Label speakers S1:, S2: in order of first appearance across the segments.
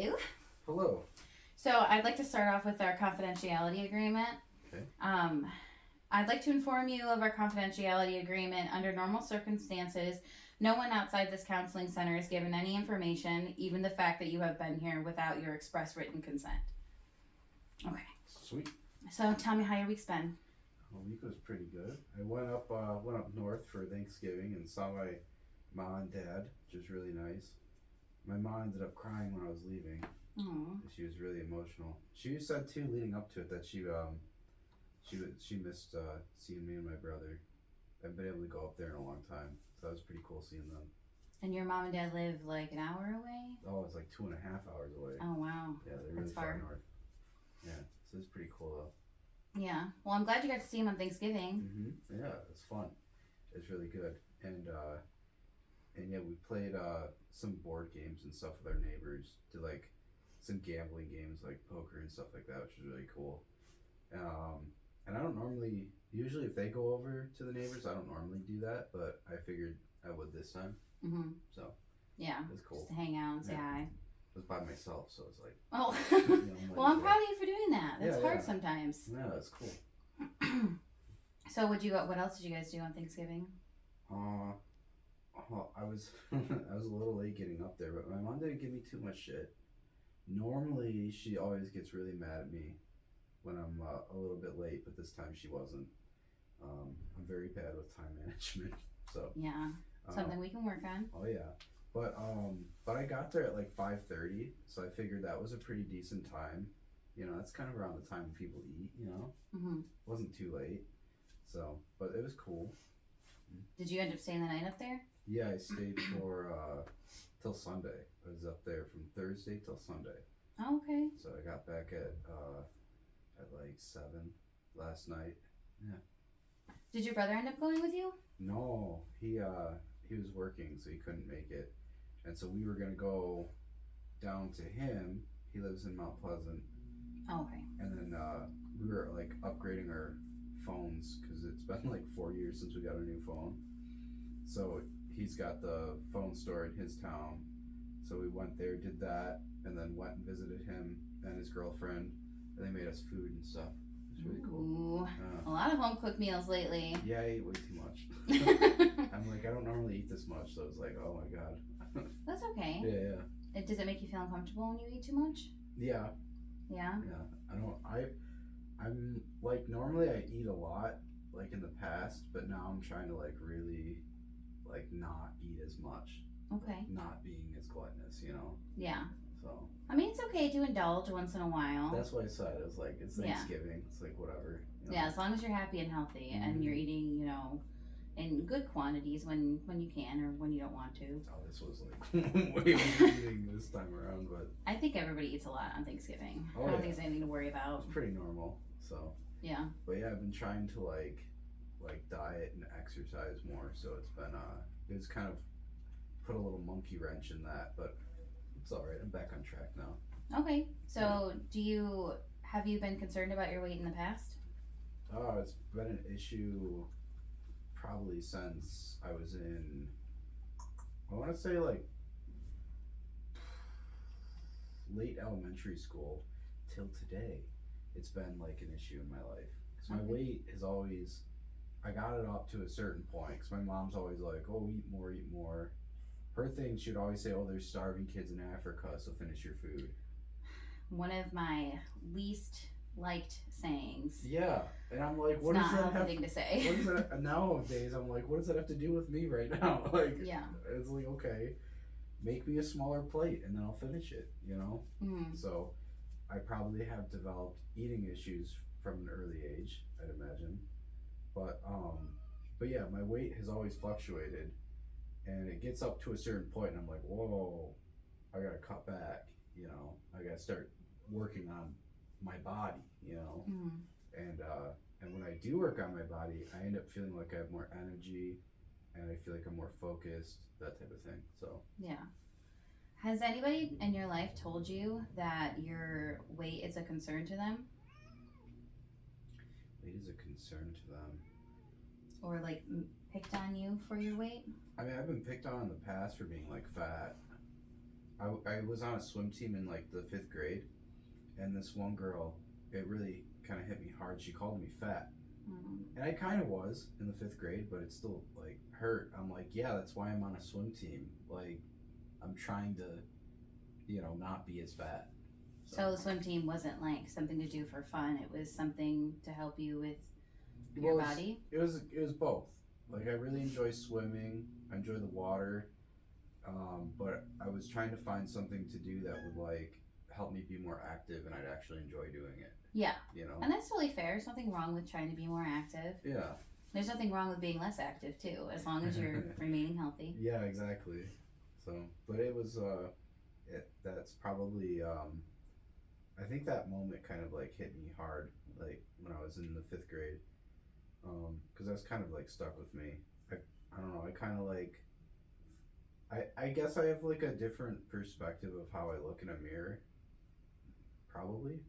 S1: Hello.
S2: Hello.
S1: So I'd like to start off with our confidentiality agreement.
S2: Okay.
S1: I'd like to inform you of our confidentiality agreement. Under normal circumstances, no one outside this counseling center is given any information, even the fact that you have been here, without your express written consent. Okay.
S2: Sweet.
S1: So tell me how your week's been.
S2: Well, week was pretty good. I went up north for Thanksgiving and saw my mom and dad, which was really nice. My mom ended up crying when I was leaving.
S1: Aww.
S2: She was really emotional. She said too, leading up to it, that she missed seeing me and my brother. I've been able to go up there in a long time, so that was pretty cool seeing them.
S1: And your mom and dad live like an hour away?
S2: Oh, it's like 2.5 hours away.
S1: Oh, wow.
S2: Yeah, they're really
S1: That's
S2: far
S1: far.
S2: north. Yeah, so it's pretty cool though.
S1: Yeah. Well, I'm glad you got to see him on Thanksgiving.
S2: Yeah, it's fun. It's really good, and yeah, we played some board games and stuff with our neighbors. Did like some gambling games like poker and stuff like that, which is really cool. And I don't normally, usually if they go over to the neighbors, I don't normally do that, but I figured I would this time. So
S1: Yeah.
S2: it's cool.
S1: Just to hang out and say hi.
S2: I was by myself, so it's like.
S1: Oh.
S2: I'm
S1: Well, I'm proud of you for doing that. That's
S2: Yeah,
S1: hard
S2: yeah.
S1: sometimes.
S2: Yeah, that's cool.
S1: So, what else did you guys do on Thanksgiving?
S2: I was I was a little late getting up there, but my mom didn't give me too much shit. Normally, she always gets really mad at me when I'm a little bit late, but this time she wasn't. I'm very bad with time management, so.
S1: Yeah, something we can work on.
S2: Oh yeah, but I got there at like 5:30, so I figured that was a pretty decent time. You know, that's kind of around the time people eat. You know, wasn't too late, so but it was cool.
S1: Did you end up staying the night up there?
S2: Yeah, I stayed for till Sunday. I was up there from Thursday till Sunday.
S1: Oh, okay.
S2: So I got back at like 7 last night. Yeah.
S1: Did your brother end up going with you?
S2: No, he was working, so he couldn't make it, and so we were gonna go down to him. He lives in Mount Pleasant.
S1: Oh, okay.
S2: And then we were like upgrading our phones because it's been like 4 years since we got a new phone. So he's got the phone store in his town. So we went there, did that, and then went and visited him and his girlfriend, and they made us food and stuff. It's really cool.
S1: Ooh, a lot of home cooked meals lately.
S2: Yeah, I ate way too much. I'm like, I don't normally eat this much, so it's like, oh my god.
S1: That's okay.
S2: Yeah.
S1: Does it make you feel uncomfortable when you eat too much?
S2: Yeah.
S1: Yeah.
S2: Yeah. I'm like, normally I eat a lot, like in the past, but now I'm trying to like really like not eat as much.
S1: Okay.
S2: Like, not being as gluttonous, you know?
S1: Yeah.
S2: So.
S1: I mean, it's okay to indulge once in a while.
S2: That's what I said. It was like, it's Thanksgiving. It's like, whatever. You know?
S1: Yeah, as long as you're happy and healthy and you're eating, in good quantities when you can or when you don't want to.
S2: Oh, this was like way more eating this time around, but.
S1: I think everybody eats a lot on Thanksgiving.
S2: Oh,
S1: I don't think there's anything to worry about.
S2: It's pretty normal, so.
S1: Yeah.
S2: But yeah, I've been trying to like diet and exercise more, so it's been, it's kind of put a little monkey wrench in that, but it's alright. I'm back on track now.
S1: Okay. So, have you been concerned about your weight in the past?
S2: Oh, it's been an issue probably since I was in, I want to say like late elementary school till today. It's been like an issue in my life. Because my weight is always, I got it up to a certain point. Because my mom's always like, oh, eat more, eat more. Her thing, she would always say, oh, there's starving kids in Africa, so finish your food.
S1: One of my least liked sayings.
S2: Yeah, and I'm like, what
S1: it's
S2: does
S1: not
S2: that have
S1: thing to say.
S2: What does that nowadays? I'm like, what does that have to do with me right now? Like,
S1: yeah,
S2: it's like, okay, make me a smaller plate and then I'll finish it. You know. So, I probably have developed eating issues from an early age, I'd imagine. But yeah, my weight has always fluctuated, and it gets up to a certain point, and I'm like, whoa, I gotta cut back. You know, I gotta start working on my body. You know, and when I do work on my body, I end up feeling like I have more energy, and I feel like I'm more focused, that type of thing. So
S1: yeah. Has anybody in your life told you that your weight is a concern to them?
S2: Weight is a concern to them.
S1: Or like picked on you for your weight?
S2: I mean, I've been picked on in the past for being like fat. I was on a swim team in like the 5th grade, and this one girl, it really kind of hit me hard. She called me fat, and I kind of was in the 5th grade, but it still like hurt. I'm like, yeah, that's why I'm on a swim team. Like, I'm trying to, not be as fat.
S1: So the swim team wasn't like something to do for fun. It was something to help you with your body.
S2: It was both. Like, I really enjoy swimming. I enjoy the water, but I was trying to find something to do that would like help me be more active, and I'd actually enjoy doing it.
S1: Yeah.
S2: You know.
S1: And that's totally fair. There's nothing wrong with trying to be more active.
S2: Yeah.
S1: There's nothing wrong with being less active too, as long as you're remaining healthy.
S2: Yeah, exactly. So, but it was that's probably I think that moment kind of like hit me hard, like when I was in the 5th grade, because that's kind of like stuck with me. I don't know. I kind of like. I guess I have like a different perspective of how I look in a mirror. Probably,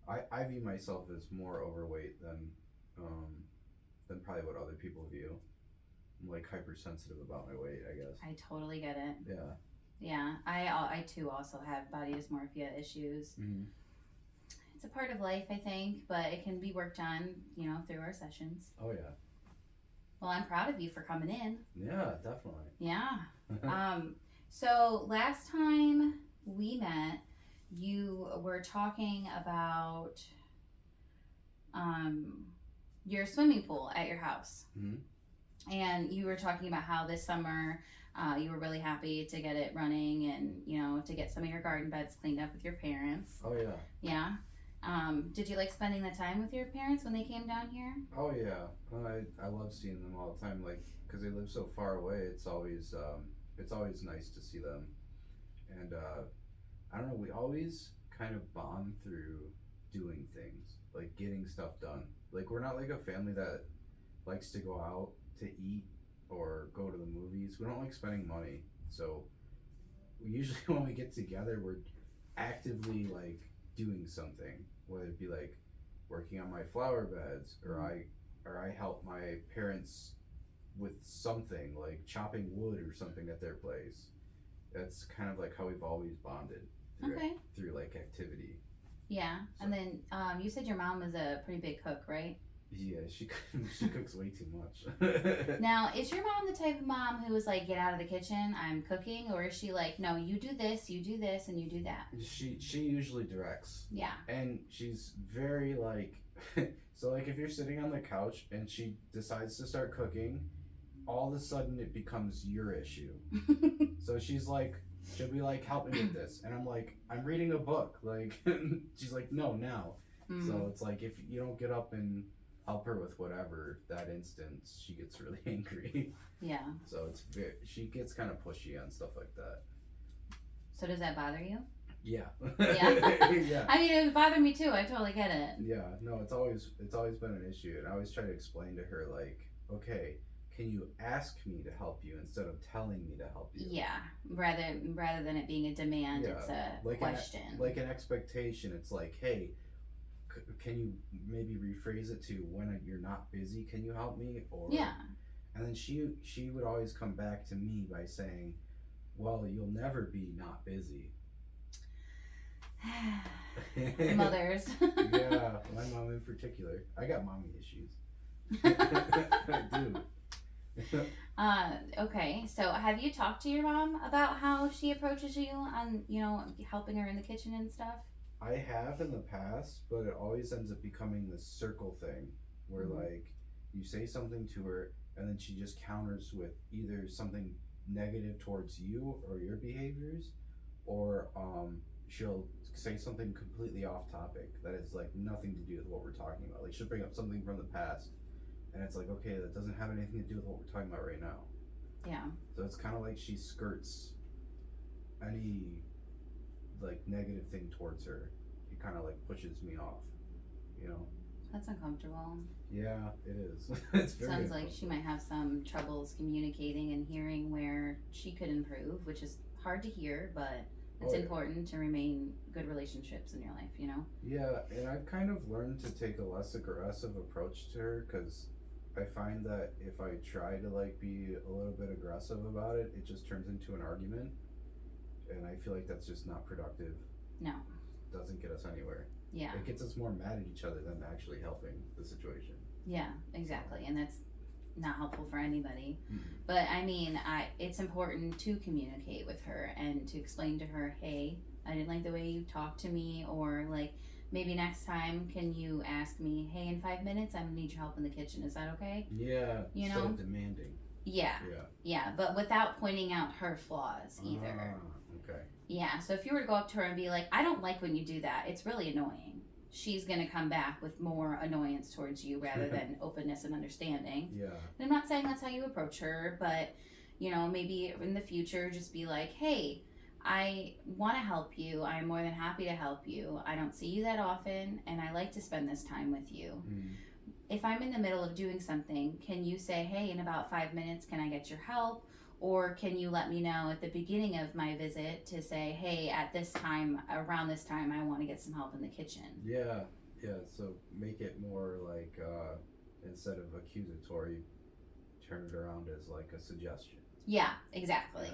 S2: I view myself as more overweight than probably what other people view. I'm like hypersensitive about my weight, I guess.
S1: I totally get it.
S2: Yeah.
S1: Yeah, I too also have body dysmorphia issues.
S2: Mm-hmm.
S1: It's a part of life, I think, but it can be worked on, through our sessions.
S2: Oh yeah.
S1: Well, I'm proud of you for coming in.
S2: Yeah, definitely.
S1: Yeah. So last time we met, you were talking about your swimming pool at your house.
S2: Mm-hmm.
S1: And you were talking about how this summer you were really happy to get it running and, to get some of your garden beds cleaned up with your parents.
S2: Oh, yeah.
S1: Yeah. Did you like spending the time with your parents when they came down here?
S2: Oh, yeah. I love seeing them all the time, like, because they live so far away. It's always nice to see them. And, I don't know, we always kind of bond through doing things, like getting stuff done. Like, we're not like a family that likes to go out to eat or go to the movies. We don't like spending money, so we usually when we get together, we're actively like doing something, whether it be like working on my flower beds, or I help my parents with something like chopping wood or something at their place. That's kind of like how we've always bonded through like activity.
S1: Yeah. So. And then you said your mom was a pretty big cook, right?
S2: Yeah, she cooks way too much.
S1: Now, is your mom the type of mom who was like, get out of the kitchen, I'm cooking? Or is she like, no, you do this, and you do that?
S2: She usually directs.
S1: Yeah.
S2: And she's very like, so like if you're sitting on the couch and she decides to start cooking, all of a sudden it becomes your issue. So she's like, she'll be like, help me with this. And I'm like, I'm reading a book. Like, she's like, no, now. Mm-hmm. So it's like, if you don't get up and help her with whatever that instance, she gets really angry.
S1: Yeah.
S2: So she gets kind of pushy on stuff like that.
S1: So does that bother you?
S2: Yeah.
S1: Yeah.
S2: Yeah.
S1: I mean, it would bother me too. I totally get it.
S2: Yeah. No, it's always been an issue, and I always try to explain to her like, okay, can you ask me to help you instead of telling me to help you?
S1: Yeah. Rather than it being a demand, it's a like question.
S2: Like an expectation. It's like, hey, can you maybe rephrase it to when you're not busy, can you help me? Or
S1: yeah. And
S2: then she would always come back to me by saying, well, you'll never be not busy.
S1: Mothers.
S2: Yeah, my mom in particular. I got mommy issues. I do.
S1: Okay, so have you talked to your mom about how she approaches you on, helping her in the kitchen and stuff?
S2: I have in the past, but it always ends up becoming this circle thing where like you say something to her and then she just counters with either something negative towards you or your behaviors, or she'll say something completely off topic that is like nothing to do with what we're talking about. Like she'll bring up something from the past and it's like, okay, that doesn't have anything to do with what we're talking about right now.
S1: Yeah.
S2: So it's kind of like she skirts any like negative thing towards her. It kind of like pushes me off,
S1: That's uncomfortable.
S2: Yeah, it is. It's very
S1: Sounds like she might have some troubles communicating and hearing where she could improve, which is hard to hear, but it's important to remain good relationships in your life,
S2: Yeah, and I've kind of learned to take a less aggressive approach to her, because I find that if I try to like be a little bit aggressive about it, it just turns into an argument. and I feel like that's just not productive.
S1: No.
S2: Doesn't get us anywhere.
S1: Yeah.
S2: It gets us more mad at each other than actually helping the situation.
S1: Yeah, exactly. And that's not helpful for anybody.
S2: Mhm.
S1: But I mean, it's important to communicate with her and to explain to her, hey, I didn't like the way you talked to me, or like maybe next time can you ask me, hey, in 5 minutes I'm gonna need your help in the kitchen. Is that okay?
S2: Yeah.
S1: You
S2: instead
S1: know?
S2: of demanding.
S1: Yeah.
S2: Yeah.
S1: Yeah, but without pointing out her flaws either.
S2: Okay.
S1: Yeah, so if you were to go up to her and be like, I don't like when you do that, it's really annoying. She's going to come back with more annoyance towards you rather than openness and understanding.
S2: Yeah.
S1: And I'm not saying that's how you approach her, but, you know, maybe in the future just be like, hey, I want to help you. I'm more than happy to help you. I don't see you that often, and I like to spend this time with you.
S2: Mm.
S1: If I'm in the middle of doing something, can you say, hey, in about 5 minutes, can I get your help? Or can you let me know at the beginning of my visit to say, hey, at this time, around this time, I want to get some help in the kitchen?
S2: Yeah. Yeah. So make it more like, instead of accusatory, turn it around as like a suggestion.
S1: Yeah, exactly.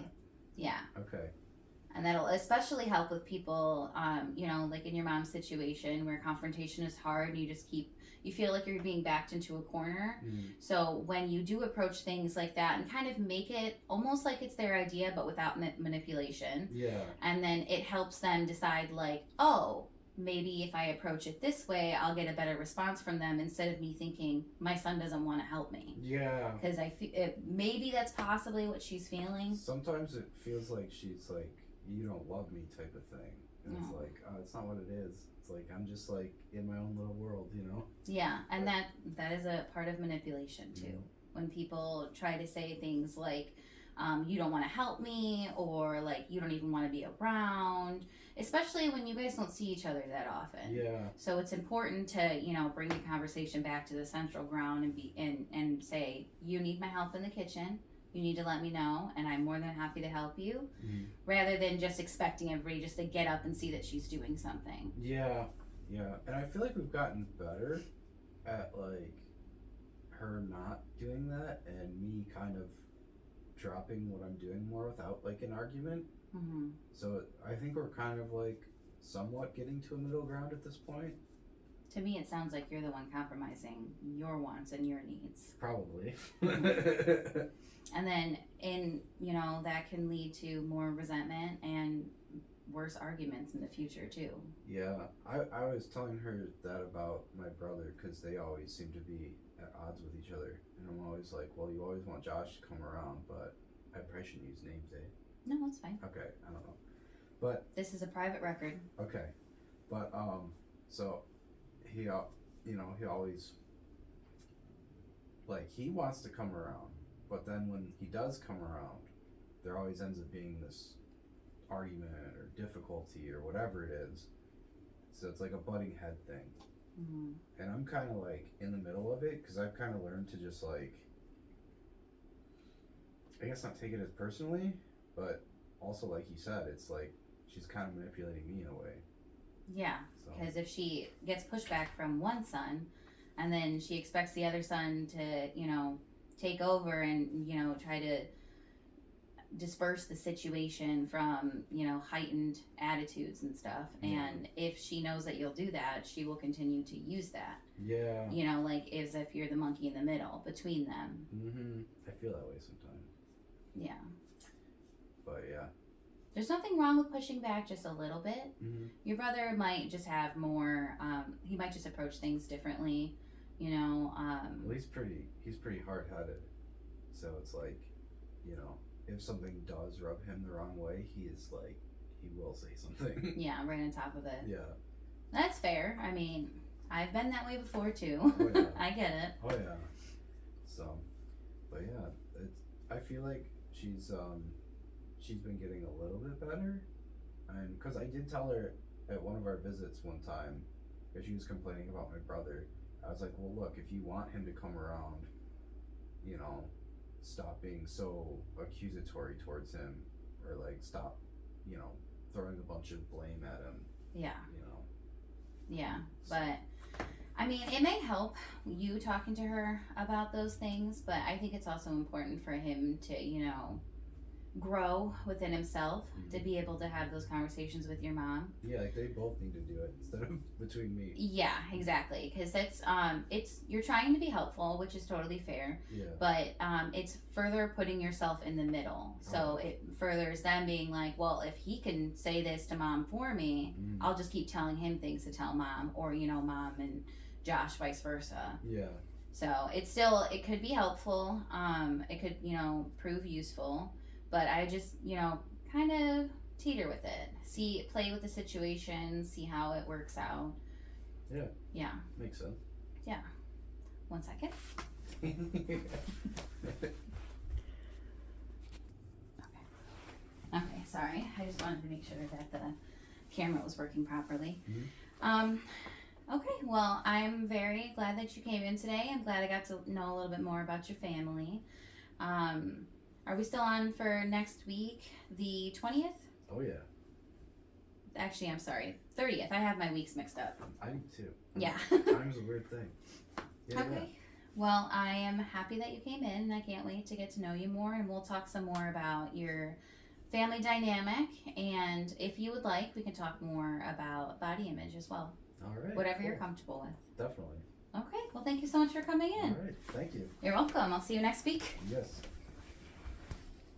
S1: Yeah.
S2: Okay.
S1: And that'll especially help with people, you know, like in your mom's situation where confrontation is hard and you feel like you're being backed into a corner.
S2: Mm.
S1: So when you do approach things like that and kind of make it almost like it's their idea but without manipulation,
S2: Yeah.
S1: and then it helps them decide like, oh, maybe if I approach it this way, I'll get a better response from them instead of me thinking my son doesn't want to help me.
S2: Yeah.
S1: Because maybe that's possibly what she's feeling.
S2: Sometimes it feels like she's like, you don't love me type of thing. And it's
S1: No.
S2: like, it's not what it is. It's like, I'm just like in my own little world, you know?
S1: Yeah, and that is a part of manipulation too.
S2: Mhm.
S1: When people try to say things like, you don't want to help me, or like you don't even want to be around, especially when you guys don't see each other that often.
S2: Yeah.
S1: So it's important to, you know, bring the conversation back to the central ground and say, you need my help in the kitchen. You need to let me know, and I'm more than happy to help you,
S2: Mhm.
S1: rather than just expecting everybody just to get up and see that she's doing something.
S2: Yeah. Yeah. And I feel like we've gotten better at like her not doing that and me kind of dropping what I'm doing more without like an argument.
S1: Mm-hmm.
S2: So I think we're kind of like somewhat getting to a middle ground at this point.
S1: To me, it sounds like you're the one compromising your wants and your needs.
S2: Probably.
S1: And then, that can lead to more resentment and worse arguments in the future, too.
S2: Yeah, I was telling her that about my brother because they always seem to be at odds with each other. And I'm always like, well, you always want Josh to come around, but I probably shouldn't use names, eh?
S1: No, that's fine.
S2: Okay, I don't know. But,
S1: This is a private record.
S2: okay. But, so he always, like, he wants to come around. But then when he does come around, there always ends up being this argument or difficulty or whatever it is. So it's like a butting head thing.
S1: Mm-hmm.
S2: And I'm kind of like in the middle of it because I've kind of learned to just like, I guess not take it as personally, but also like you said, it's like she's kind of manipulating me in a way.
S1: Yeah,
S2: So
S1: because if she gets pushback from one son, and then she expects the other son to, take over and, try to disperse the situation from, heightened attitudes and stuff.
S2: Yeah.
S1: And if she knows that you'll do that, she will continue to use that.
S2: yeah.
S1: Like as if you're the monkey in the middle between them.
S2: Mm-hmm. I feel that way sometimes.
S1: Yeah.
S2: But yeah.
S1: There's nothing wrong with pushing back just a little bit.
S2: Mm-hmm.
S1: Your brother might just have more, he might just approach things differently,
S2: Well, he's pretty hard-headed. So it's like, if something does rub him the wrong way, he will say something.
S1: Yeah, right on top of it.
S2: Yeah.
S1: That's fair. I mean, I've been that way before too.
S2: Oh, yeah.
S1: I get it.
S2: Oh yeah. So, but yeah, I feel like she's been getting a little bit better, and because I did tell her at one of our visits one time, because she was complaining about my brother, I was like, well, look, if you want him to come around, stop being so accusatory towards him, or like stop, throwing a bunch of blame at him.
S1: Yeah. Yeah.
S2: So-
S1: But I mean, it may help you talking to her about those things, but I think it's also important for him to, grow within himself to
S2: Mhm.
S1: be able to have those conversations with your mom.
S2: Yeah, like they both need to do it instead of between me.
S1: Yeah, exactly. Because it's you're trying to be helpful, which is totally fair,
S2: Yeah.
S1: but it's further putting yourself in the middle. So
S2: Okay.
S1: it furthers them being like, well, if he can say this to mom for me,
S2: Mm.
S1: I'll just keep telling him things to tell mom, or mom and Josh, vice versa.
S2: Yeah.
S1: So it could be helpful. It could prove useful, but I just kind of teeter with it. Play with the situation, see how it works out.
S2: Yeah.
S1: Yeah.
S2: Makes sense.
S1: 1 second. Okay, sorry. I just wanted to make sure that the camera was working properly.
S2: Mhm.
S1: Okay, well, I'm very glad that you came in today. I'm glad I got to know a little bit more about your family. Are we still on for next week, the 20th?
S2: Oh yeah.
S1: Actually, I'm sorry, 30th. I have my weeks mixed up.
S2: I do too.
S1: Yeah.
S2: Time's a weird thing. Yeah.
S1: Okay. Well, I am happy that you came in, and I can't wait to get to know you more, and we'll talk some more about your family dynamic, and if you would like, we can talk more about body image as well.
S2: All right.
S1: Whatever you're
S2: cool.
S1: comfortable with.
S2: Definitely.
S1: Okay, well, thank you so much for coming in.
S2: All right. Thank you.
S1: You're welcome. I'll see you next week.
S2: Yes.